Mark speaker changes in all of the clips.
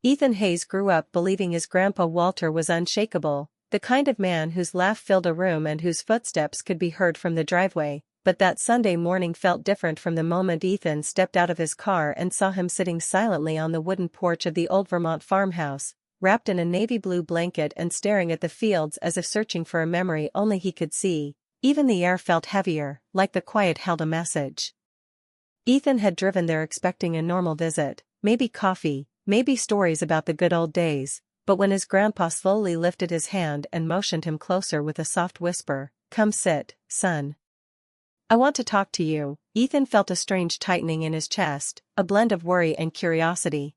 Speaker 1: Ethan Hayes grew up believing his grandpa Walter was unshakable, the kind of man whose laugh filled a room and whose footsteps could be heard from the driveway, but that Sunday morning felt different from the moment Ethan stepped out of his car and saw him sitting silently on the wooden porch of the old Vermont farmhouse, wrapped in a navy blue blanket and staring at the fields as if searching for a memory only he could see. Even the air felt heavier, like the quiet held a message. Ethan had driven there expecting a normal visit, maybe coffee, maybe stories about the good old days, but when his grandpa slowly lifted his hand and motioned him closer with a soft whisper, "Come sit, son. I want to talk to you," Ethan felt a strange tightening in his chest, a blend of worry and curiosity.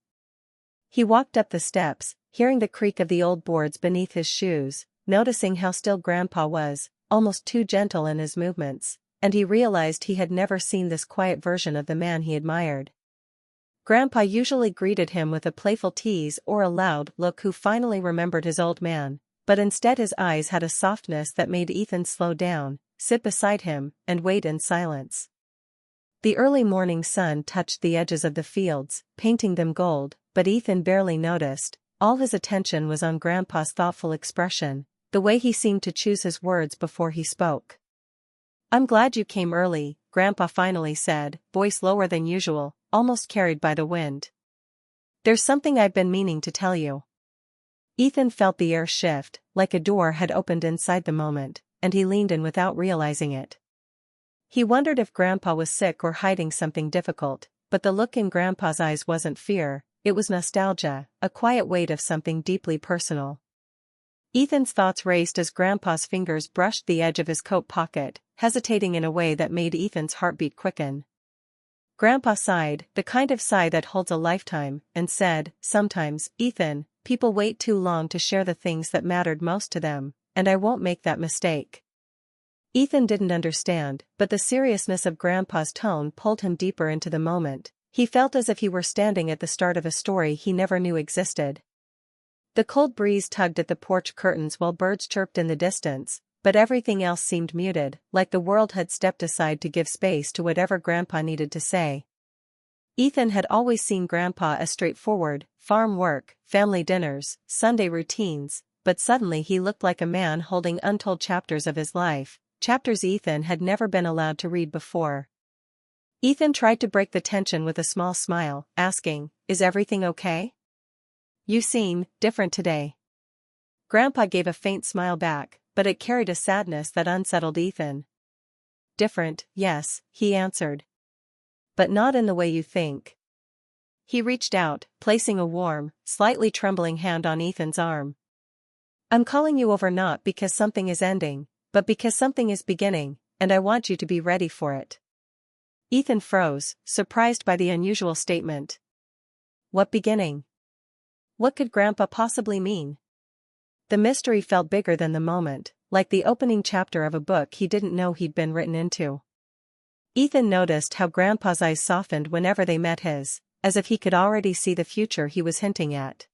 Speaker 1: He walked up the steps, hearing the creak of the old boards beneath his shoes, noticing how still Grandpa was, almost too gentle in his movements, and he realized he had never seen this quiet version of the man he admired. Grandpa usually greeted him with a playful tease or a loud look who finally remembered his old man, but instead his eyes had a softness that made Ethan slow down, sit beside him, and wait in silence. The early morning sun touched the edges of the fields, painting them gold, but Ethan barely noticed. All his attention was on Grandpa's thoughtful expression, the way he seemed to choose his words before he spoke. "I'm glad you came early," Grandpa finally said, voice lower than usual, almost carried by the wind. "There's something I've been meaning to tell you." Ethan felt the air shift, like a door had opened inside the moment, and he leaned in without realizing it. He wondered if Grandpa was sick or hiding something difficult, but the look in Grandpa's eyes wasn't fear, it was nostalgia, a quiet weight of something deeply personal. Ethan's thoughts raced as Grandpa's fingers brushed the edge of his coat pocket, hesitating in a way that made Ethan's heartbeat quicken. Grandpa sighed, the kind of sigh that holds a lifetime, and said, "Sometimes, Ethan, people wait too long to share the things that mattered most to them, and I won't make that mistake." Ethan didn't understand, but the seriousness of Grandpa's tone pulled him deeper into the moment. He felt as if he were standing at the start of a story he never knew existed. The cold breeze tugged at the porch curtains while birds chirped in the distance, but everything else seemed muted, like the world had stepped aside to give space to whatever Grandpa needed to say. Ethan had always seen Grandpa as straightforward, farm work, family dinners, Sunday routines, but suddenly he looked like a man holding untold chapters of his life, chapters Ethan had never been allowed to read before. Ethan tried to break the tension with a small smile, asking, "Is everything okay? You seem different today." Grandpa gave a faint smile back, but it carried a sadness that unsettled Ethan. "Different, yes," he answered. "But not in the way you think." He reached out, placing a warm, slightly trembling hand on Ethan's arm. "I'm calling you over not because something is ending, but because something is beginning, and I want you to be ready for it." Ethan froze, surprised by the unusual statement. What beginning? What could Grandpa possibly mean? The mystery felt bigger than the moment, like the opening chapter of a book he didn't know he'd been written into. Ethan noticed how Grandpa's eyes softened whenever they met his, as if he could already see the future he was hinting at.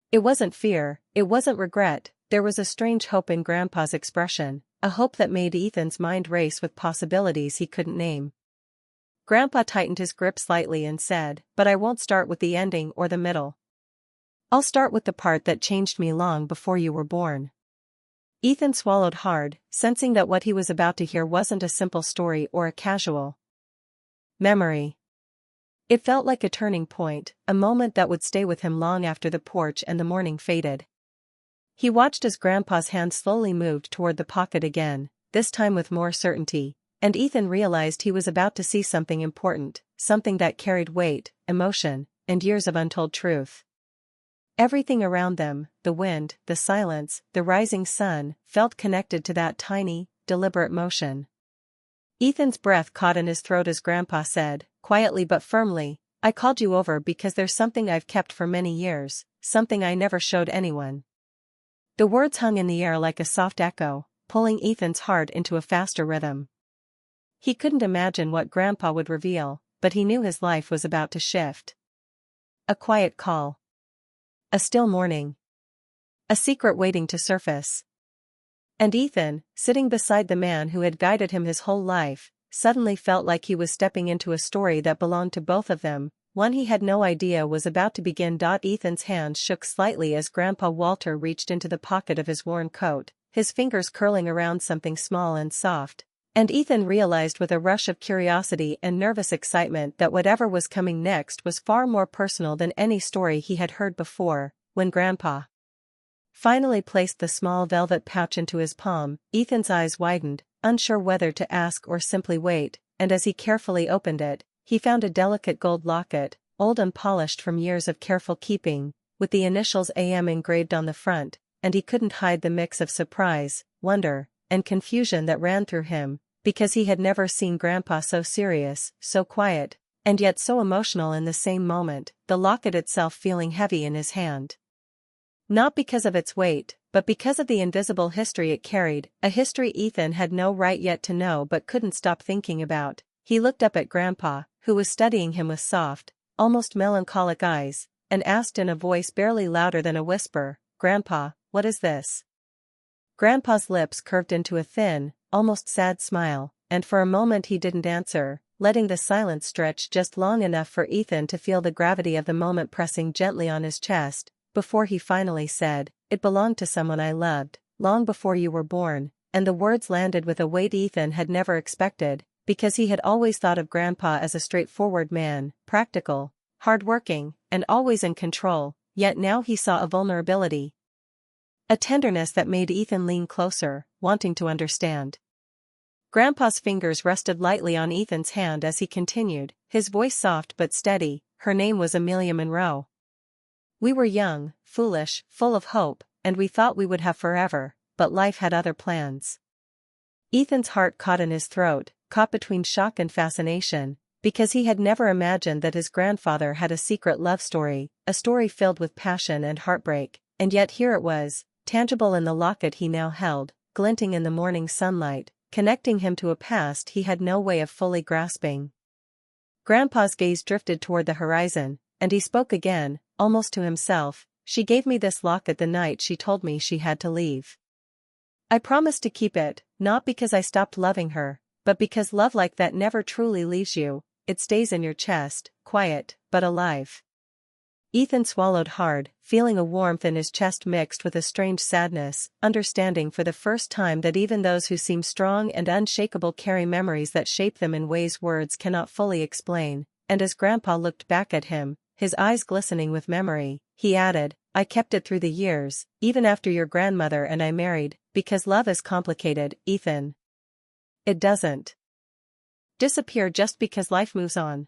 Speaker 1: It wasn't fear, it wasn't regret, there was a strange hope in Grandpa's expression, a hope that made Ethan's mind race with possibilities he couldn't name. Grandpa tightened his grip slightly and said, "But I won't start with the ending or the middle. I'll start with the part that changed me long before you were born." Ethan swallowed hard, sensing that what he was about to hear wasn't a simple story or a casual memory. It felt like a turning point, a moment that would stay with him long after the porch and the morning faded. He watched as Grandpa's hand slowly moved toward the pocket again, this time with more certainty, and Ethan realized he was about to see something important, something that carried weight, emotion, and years of untold truth. Everything around them, the wind, the silence, the rising sun, felt connected to that tiny, deliberate motion. Ethan's breath caught in his throat as Grandpa said, quietly but firmly, "I called you over because there's something I've kept for many years, something I never showed anyone." The words hung in the air like a soft echo, pulling Ethan's heart into a faster rhythm. He couldn't imagine what Grandpa would reveal, but he knew his life was about to shift. A quiet call. A still morning. A secret waiting to surface. And Ethan, sitting beside the man who had guided him his whole life, suddenly felt like he was stepping into a story that belonged to both of them, one he had no idea was about to begin. Ethan's hand shook slightly as Grandpa Walter reached into the pocket of his worn coat, his fingers curling around something small and soft. And Ethan realized with a rush of curiosity and nervous excitement that whatever was coming next was far more personal than any story he had heard before. When Grandpa finally placed the small velvet pouch into his palm, Ethan's eyes widened, unsure whether to ask or simply wait, and as he carefully opened it, he found a delicate gold locket, old and polished from years of careful keeping, with the initials AM engraved on the front, and he couldn't hide the mix of surprise, wonder, and confusion that ran through him, because he had never seen Grandpa so serious, so quiet, and yet so emotional in the same moment, the locket itself feeling heavy in his hand. Not because of its weight, but because of the invisible history it carried, a history Ethan had no right yet to know but couldn't stop thinking about. He looked up at Grandpa, who was studying him with soft, almost melancholic eyes, and asked in a voice barely louder than a whisper, "Grandpa, what is this?" Grandpa's lips curved into a thin, almost sad smile, and for a moment he didn't answer, letting the silence stretch just long enough for Ethan to feel the gravity of the moment pressing gently on his chest, before he finally said, "It belonged to someone I loved, long before you were born," and the words landed with a weight Ethan had never expected, because he had always thought of Grandpa as a straightforward man, practical, hard-working, and always in control, yet now he saw a vulnerability, a tenderness that made Ethan lean closer, wanting to understand. Grandpa's fingers rested lightly on Ethan's hand as he continued, his voice soft but steady. "Her name was Amelia Monroe. We were young, foolish, full of hope, and we thought we would have forever, but life had other plans." Ethan's heart caught in his throat, caught between shock and fascination, because he had never imagined that his grandfather had a secret love story, a story filled with passion and heartbreak, and yet here it was, tangible in the locket he now held, glinting in the morning sunlight, connecting him to a past he had no way of fully grasping. Grandpa's gaze drifted toward the horizon, and he spoke again, almost to himself, "She gave me this locket the night she told me she had to leave. I promised to keep it, not because I stopped loving her, but because love like that never truly leaves you, it stays in your chest, quiet, but alive." Ethan swallowed hard, feeling a warmth in his chest mixed with a strange sadness, understanding for the first time that even those who seem strong and unshakable carry memories that shape them in ways words cannot fully explain, and as Grandpa looked back at him, his eyes glistening with memory, he added, "I kept it through the years, even after your grandmother and I married, because love is complicated, Ethan. It doesn't disappear just because life moves on."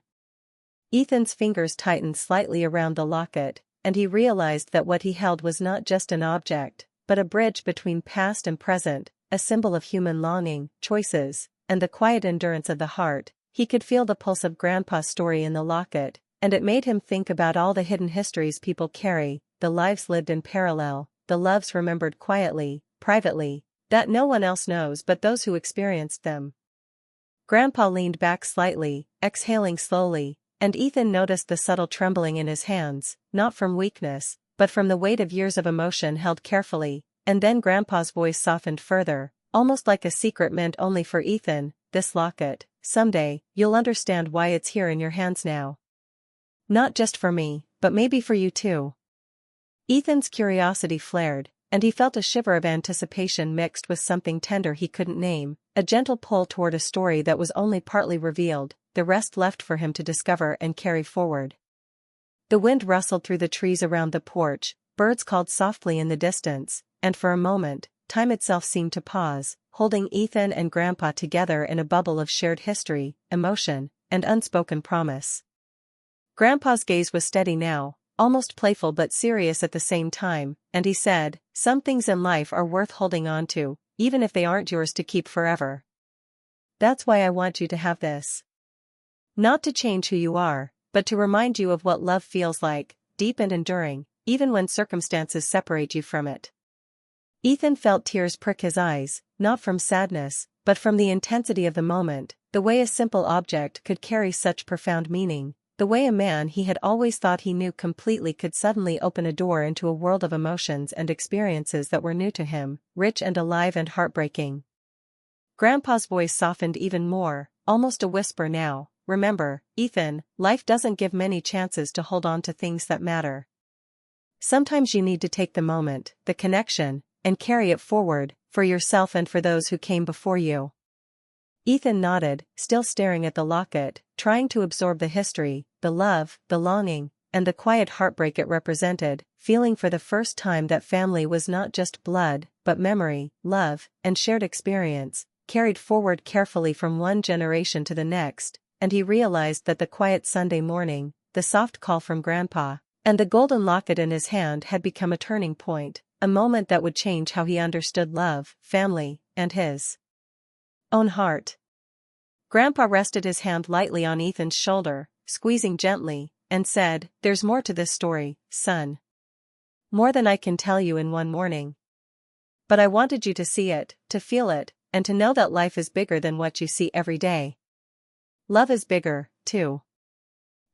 Speaker 1: Ethan's fingers tightened slightly around the locket, and he realized that what he held was not just an object, but a bridge between past and present, a symbol of human longing, choices, and the quiet endurance of the heart. He could feel the pulse of Grandpa's story in the locket, and it made him think about all the hidden histories people carry, the lives lived in parallel, the loves remembered quietly, privately, that no one else knows but those who experienced them. Grandpa leaned back slightly, exhaling slowly, and Ethan noticed the subtle trembling in his hands, not from weakness, but from the weight of years of emotion held carefully, and then Grandpa's voice softened further, almost like a secret meant only for Ethan, "This locket, someday, you'll understand why it's here in your hands now. Not just for me, but maybe for you too." Ethan's curiosity flared, and he felt a shiver of anticipation mixed with something tender he couldn't name, a gentle pull toward a story that was only partly revealed, the rest left for him to discover and carry forward. The wind rustled through the trees around the porch, birds called softly in the distance, and for a moment, time itself seemed to pause, holding Ethan and Grandpa together in a bubble of shared history, emotion, and unspoken promise. Grandpa's gaze was steady now, almost playful but serious at the same time, and he said, "Some things in life are worth holding on to, even if they aren't yours to keep forever. That's why I want you to have this. Not to change who you are, but to remind you of what love feels like, deep and enduring, even when circumstances separate you from it." Ethan felt tears prick his eyes, not from sadness, but from the intensity of the moment, the way a simple object could carry such profound meaning, the way a man he had always thought he knew completely could suddenly open a door into a world of emotions and experiences that were new to him, rich and alive and heartbreaking. Grandpa's voice softened even more, almost a whisper now, remember, Ethan, life doesn't give many chances to hold on to things that matter. Sometimes you need to take the moment, the connection, and carry it forward, for yourself and for those who came before you." Ethan nodded, still staring at the locket, trying to absorb the history, the love, the longing, and the quiet heartbreak it represented, feeling for the first time that family was not just blood, but memory, love, and shared experience, carried forward carefully from one generation to the next, and he realized that the quiet Sunday morning, the soft call from Grandpa, and the golden locket in his hand had become a turning point, a moment that would change how he understood love, family, and his own heart. Grandpa rested his hand lightly on Ethan's shoulder, squeezing gently, and said, "There's more to this story, son. More than I can tell you in one morning. But I wanted you to see it, to feel it, and to know that life is bigger than what you see every day. Love is bigger, too."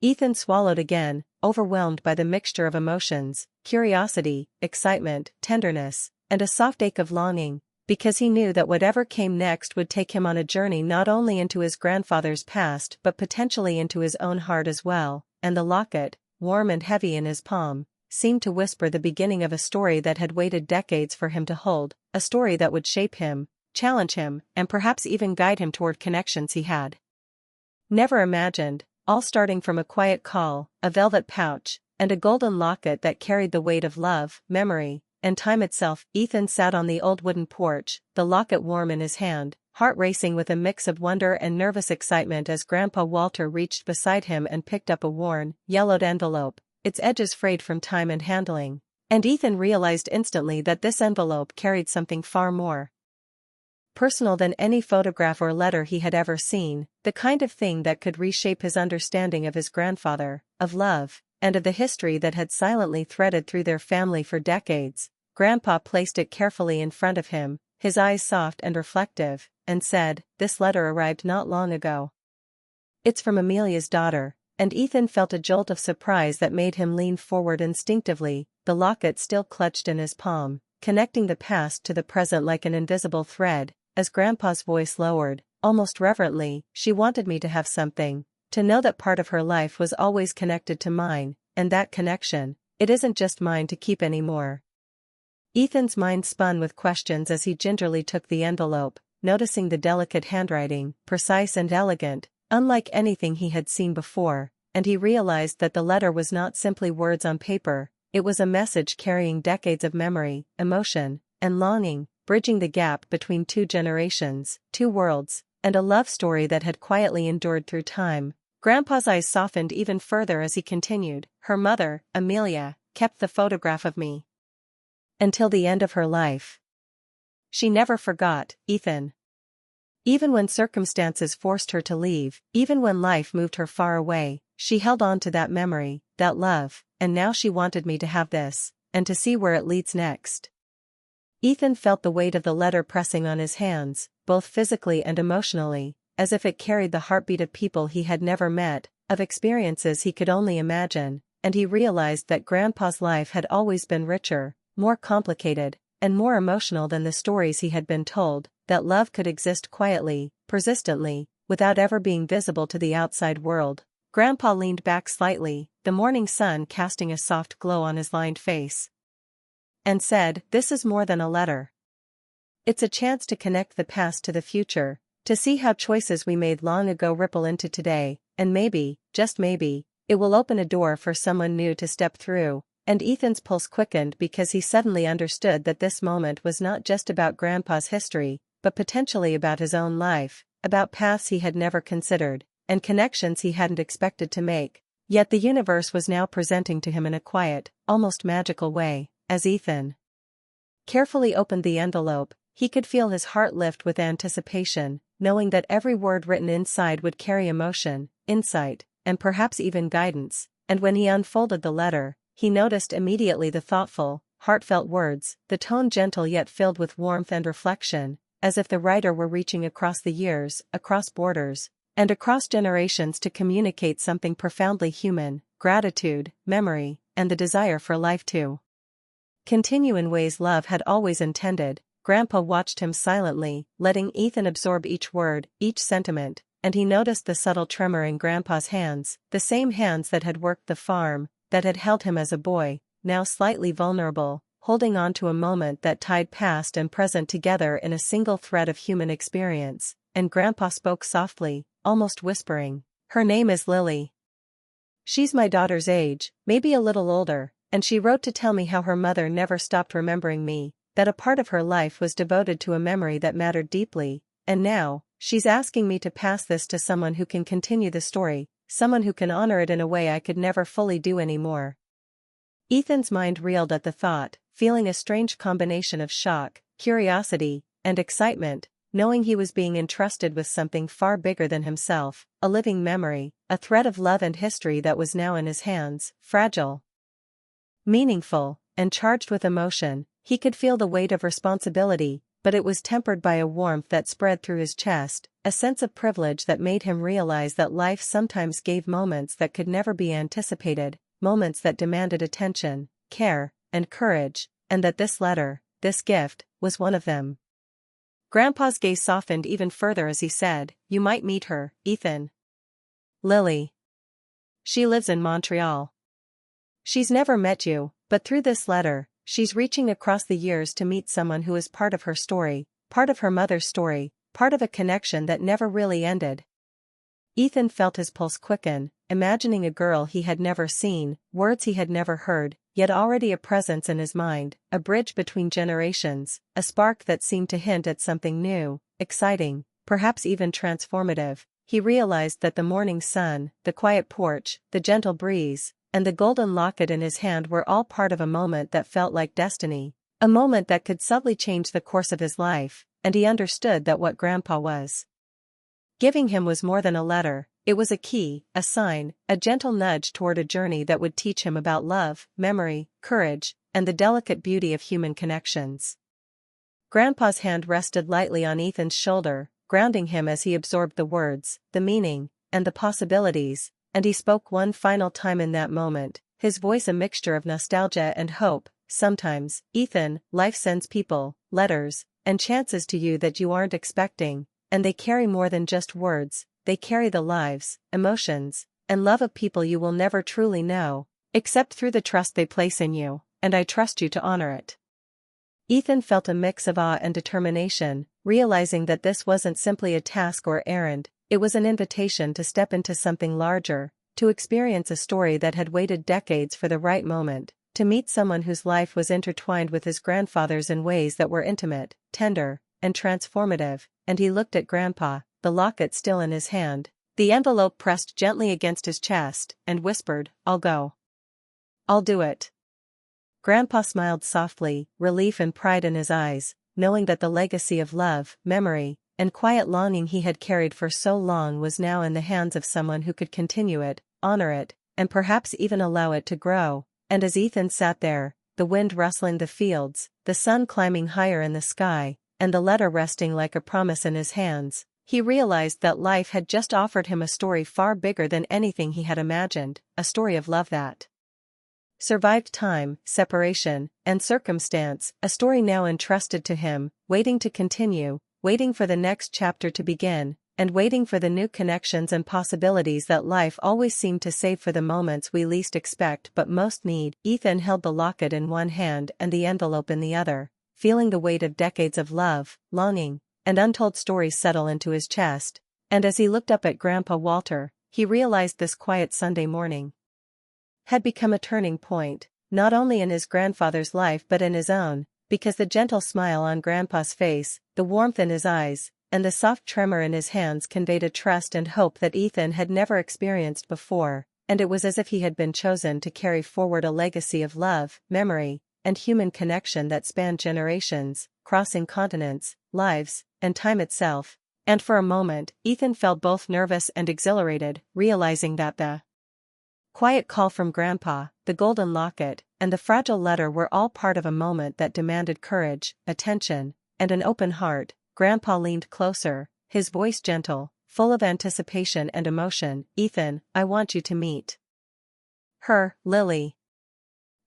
Speaker 1: Ethan swallowed again, overwhelmed by the mixture of emotions, curiosity, excitement, tenderness, and a soft ache of longing, because he knew that whatever came next would take him on a journey not only into his grandfather's past but potentially into his own heart as well, and the locket, warm and heavy in his palm, seemed to whisper the beginning of a story that had waited decades for him to hold, a story that would shape him, challenge him, and perhaps even guide him toward connections he had never imagined, all starting from a quiet call, a velvet pouch, and a golden locket that carried the weight of love, memory, and time itself. Ethan sat on the old wooden porch, the locket warm in his hand, heart racing with a mix of wonder and nervous excitement as Grandpa Walter reached beside him and picked up a worn, yellowed envelope, its edges frayed from time and handling. And Ethan realized instantly that this envelope carried something far more personal than any photograph or letter he had ever seen, the kind of thing that could reshape his understanding of his grandfather, of love, and of the history that had silently threaded through their family for decades. Grandpa placed it carefully in front of him, his eyes soft and reflective, and said, "This letter arrived not long ago. It's from Amelia's daughter," and Ethan felt a jolt of surprise that made him lean forward instinctively, the locket still clutched in his palm, connecting the past to the present like an invisible thread. As Grandpa's voice lowered, almost reverently, "She wanted me to have something, to know that part of her life was always connected to mine, and that connection, it isn't just mine to keep anymore." Ethan's mind spun with questions as he gingerly took the envelope, noticing the delicate handwriting, precise and elegant, unlike anything he had seen before, and he realized that the letter was not simply words on paper, it was a message carrying decades of memory, emotion, and longing, bridging the gap between two generations, two worlds, and a love story that had quietly endured through time. Grandpa's eyes softened even further as he continued, "Her mother, Amelia, kept the photograph of me until the end of her life. She never forgot, Ethan. Even when circumstances forced her to leave, even when life moved her far away, she held on to that memory, that love, and now she wanted me to have this, and to see where it leads next." Ethan felt the weight of the letter pressing on his hands, both physically and emotionally, as if it carried the heartbeat of people he had never met, of experiences he could only imagine, and he realized that Grandpa's life had always been richer, more complicated, and more emotional than the stories he had been told, that love could exist quietly, persistently, without ever being visible to the outside world. Grandpa leaned back slightly, the morning sun casting a soft glow on his lined face, and said, "This is more than a letter. It's a chance to connect the past to the future, to see how choices we made long ago ripple into today, and maybe, just maybe, it will open a door for someone new to step through." And Ethan's pulse quickened because he suddenly understood that this moment was not just about Grandpa's history, but potentially about his own life, about paths he had never considered, and connections he hadn't expected to make. Yet the universe was now presenting to him in a quiet, almost magical way. As Ethan carefully opened the envelope, he could feel his heart lift with anticipation, knowing that every word written inside would carry emotion, insight, and perhaps even guidance. And when he unfolded the letter, he noticed immediately the thoughtful, heartfelt words, the tone gentle yet filled with warmth and reflection, as if the writer were reaching across the years, across borders, and across generations to communicate something profoundly human: gratitude, memory, and the desire for life to continue in ways love had always intended. Grandpa watched him silently, letting Ethan absorb each word, each sentiment, and he noticed the subtle tremor in Grandpa's hands, the same hands that had worked the farm, that had held him as a boy, now slightly vulnerable, holding on to a moment that tied past and present together in a single thread of human experience. And Grandpa spoke softly, almost whispering, "Her name is Lily. She's my daughter's age, maybe a little older, and she wrote to tell me how her mother never stopped remembering me, that a part of her life was devoted to a memory that mattered deeply, and now, she's asking me to pass this to someone who can continue the story, someone who can honor it in a way I could never fully do anymore." Ethan's mind reeled at the thought, feeling a strange combination of shock, curiosity, and excitement, knowing he was being entrusted with something far bigger than himself, a living memory, a thread of love and history that was now in his hands, fragile, meaningful, and charged with emotion. He could feel the weight of responsibility, but it was tempered by a warmth that spread through his chest, a sense of privilege that made him realize that life sometimes gave moments that could never be anticipated, moments that demanded attention, care, and courage, and that this letter, this gift, was one of them. Grandpa's gaze softened even further as he said, "You might meet her, Ethan. Lily. She lives in Montreal. She's never met you, but through this letter, she's reaching across the years to meet someone who is part of her story, part of her mother's story, part of a connection that never really ended." Ethan felt his pulse quicken, imagining a girl he had never seen, words he had never heard, yet already a presence in his mind, a bridge between generations, a spark that seemed to hint at something new, exciting, perhaps even transformative. He realized that the morning sun, the quiet porch, the gentle breeze, and the golden locket in his hand were all part of a moment that felt like destiny, a moment that could subtly change the course of his life, and he understood that what Grandpa was giving him was more than a letter. It was a key, a sign, a gentle nudge toward a journey that would teach him about love, memory, courage, and the delicate beauty of human connections. Grandpa's hand rested lightly on Ethan's shoulder, grounding him as he absorbed the words, the meaning, and the possibilities, and he spoke one final time in that moment, his voice a mixture of nostalgia and hope. "Sometimes, Ethan, life sends people, letters, and chances to you that you aren't expecting, and they carry more than just words. They carry the lives, emotions, and love of people you will never truly know, except through the trust they place in you, and I trust you to honor it." Ethan felt a mix of awe and determination, realizing that this wasn't simply a task or errand, it was an invitation to step into something larger, to experience a story that had waited decades for the right moment, to meet someone whose life was intertwined with his grandfather's in ways that were intimate, tender, and transformative. And he looked at Grandpa, the locket still in his hand, the envelope pressed gently against his chest, and whispered, "I'll go. I'll do it." Grandpa smiled softly, relief and pride in his eyes, knowing that the legacy of love, memory, and quiet longing he had carried for so long was now in the hands of someone who could continue it, honor it, and perhaps even allow it to grow. And as Ethan sat there, the wind rustling the fields, the sun climbing higher in the sky, and the letter resting like a promise in his hands, he realized that life had just offered him a story far bigger than anything he had imagined, a story of love that survived time, separation, and circumstance, a story now entrusted to him, waiting to continue, waiting for the next chapter to begin, and waiting for the new connections and possibilities that life always seemed to save for the moments we least expect but most need. Ethan held the locket in one hand and the envelope in the other, feeling the weight of decades of love, longing, and untold stories settle into his chest, and as he looked up at Grandpa Walter, he realized this quiet Sunday morning had become a turning point, not only in his grandfather's life but in his own, because the gentle smile on Grandpa's face, the warmth in his eyes, and the soft tremor in his hands conveyed a trust and hope that Ethan had never experienced before, and it was as if he had been chosen to carry forward a legacy of love, memory, and human connection that spanned generations, crossing continents, lives, and time itself. And for a moment, Ethan felt both nervous and exhilarated, realizing that the quiet call from Grandpa, the golden locket, and the fragile letter were all part of a moment that demanded courage, attention, and an open heart. Grandpa leaned closer, his voice gentle, full of anticipation and emotion. "Ethan, I want you to meet her, Lily.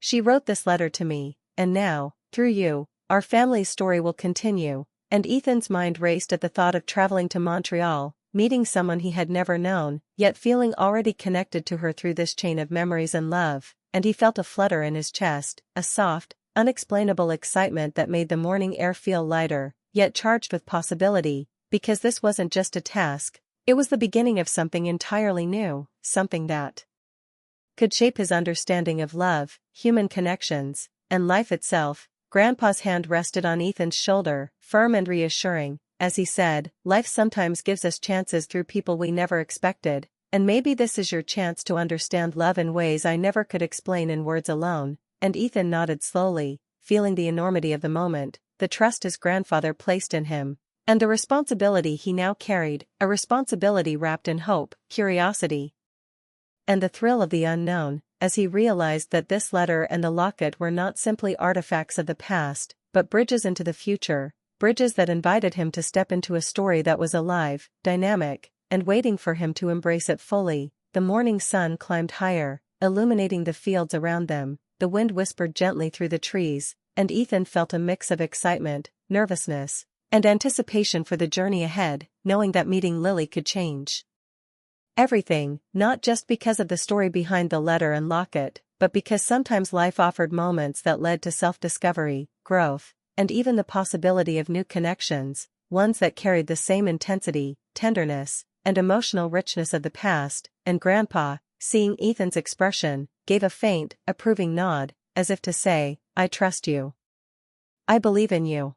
Speaker 1: She wrote this letter to me, and now, through you, our family's story will continue." And Ethan's mind raced at the thought of traveling to Montreal, meeting someone he had never known, yet feeling already connected to her through this chain of memories and love, and he felt a flutter in his chest, a soft, unexplainable excitement that made the morning air feel lighter, yet charged with possibility, because this wasn't just a task, it was the beginning of something entirely new, something that could shape his understanding of love, human connections, and life itself. Grandpa's hand rested on Ethan's shoulder, firm and reassuring, as he said, "Life sometimes gives us chances through people we never expected, and maybe this is your chance to understand love in ways I never could explain in words alone." And Ethan nodded slowly, feeling the enormity of the moment, the trust his grandfather placed in him, and the responsibility he now carried, a responsibility wrapped in hope, curiosity, and the thrill of the unknown, as he realized that this letter and the locket were not simply artifacts of the past, but bridges into the future, bridges that invited him to step into a story that was alive, dynamic, and waiting for him to embrace it fully. The morning sun climbed higher, illuminating the fields around them, the wind whispered gently through the trees, and Ethan felt a mix of excitement, nervousness, and anticipation for the journey ahead, knowing that meeting Lily could change everything, not just because of the story behind the letter and locket, but because sometimes life offered moments that led to self-discovery, growth, and even the possibility of new connections, ones that carried the same intensity, tenderness, and emotional richness of the past. And Grandpa, seeing Ethan's expression, gave a faint, approving nod, as if to say, "I trust you. I believe in you."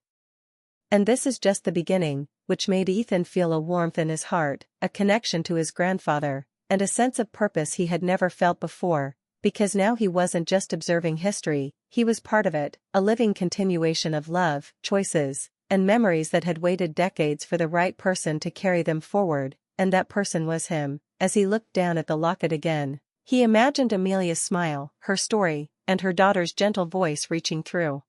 Speaker 1: And this is just the beginning, which made Ethan feel a warmth in his heart, a connection to his grandfather, and a sense of purpose he had never felt before, because now he wasn't just observing history, he was part of it, a living continuation of love, choices, and memories that had waited decades for the right person to carry them forward, and that person was him. As he looked down at the locket again, he imagined Amelia's smile, her story, and her daughter's gentle voice reaching through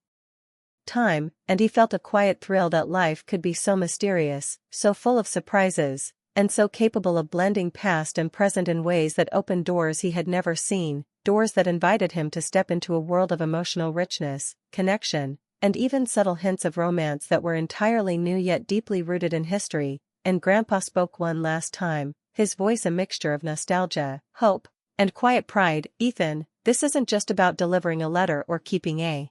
Speaker 1: time, and he felt a quiet thrill that life could be so mysterious, so full of surprises, and so capable of blending past and present in ways that opened doors he had never seen, doors that invited him to step into a world of emotional richness, connection, and even subtle hints of romance that were entirely new yet deeply rooted in history. And Grandpa spoke one last time, his voice a mixture of nostalgia, hope, and quiet pride. "Ethan, this isn't just about delivering a letter or keeping a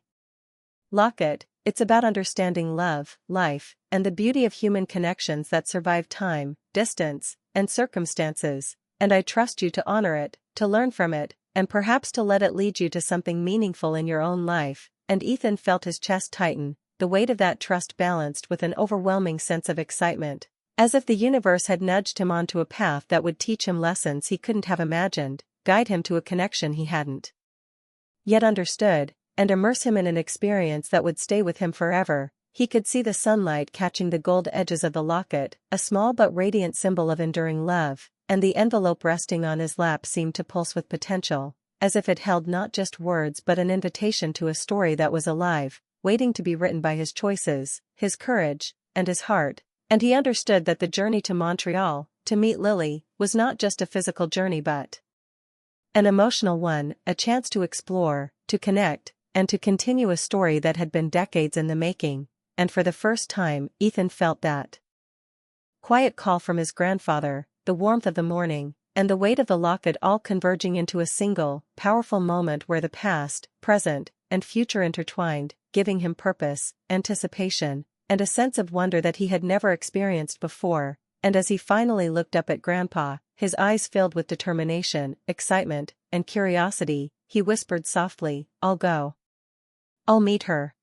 Speaker 1: locket, it's about understanding love, life, and the beauty of human connections that survive time, distance, and circumstances, and I trust you to honor it, to learn from it, and perhaps to let it lead you to something meaningful in your own life." And Ethan felt his chest tighten, the weight of that trust balanced with an overwhelming sense of excitement, as if the universe had nudged him onto a path that would teach him lessons he couldn't have imagined, guide him to a connection he hadn't yet understood, and immerse him in an experience that would stay with him forever. He could see the sunlight catching the gold edges of the locket, a small but radiant symbol of enduring love, and the envelope resting on his lap seemed to pulse with potential, as if it held not just words but an invitation to a story that was alive, waiting to be written by his choices, his courage, and his heart. And he understood that the journey to Montreal, to meet Lily, was not just a physical journey but an emotional one, a chance to explore, to connect, and to continue a story that had been decades in the making. And for the first time, Ethan felt that quiet call from his grandfather, the warmth of the morning, and the weight of the locket all converging into a single, powerful moment where the past, present, and future intertwined, giving him purpose, anticipation, and a sense of wonder that he had never experienced before. And as he finally looked up at Grandpa, his eyes filled with determination, excitement, and curiosity, he whispered softly, "I'll go. I'll meet her.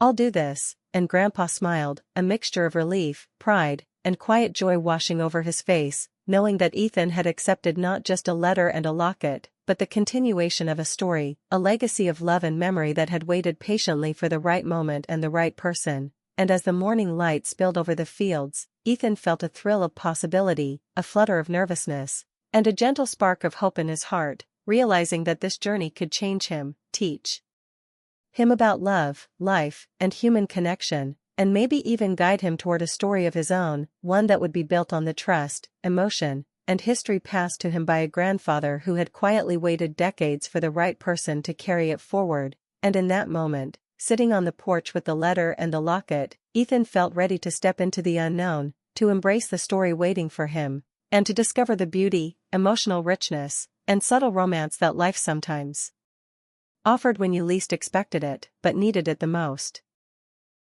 Speaker 1: I'll do this." And Grandpa smiled, a mixture of relief, pride, and quiet joy washing over his face, knowing that Ethan had accepted not just a letter and a locket, but the continuation of a story, a legacy of love and memory that had waited patiently for the right moment and the right person. And as the morning light spilled over the fields, Ethan felt a thrill of possibility, a flutter of nervousness, and a gentle spark of hope in his heart, realizing that this journey could change him, teach him about love, life, and human connection, and maybe even guide him toward a story of his own, one that would be built on the trust, emotion, and history passed to him by a grandfather who had quietly waited decades for the right person to carry it forward. And in that moment, sitting on the porch with the letter and the locket, Ethan felt ready to step into the unknown, to embrace the story waiting for him, and to discover the beauty, emotional richness, and subtle romance that life sometimes offered when you least expected it, but needed it the most.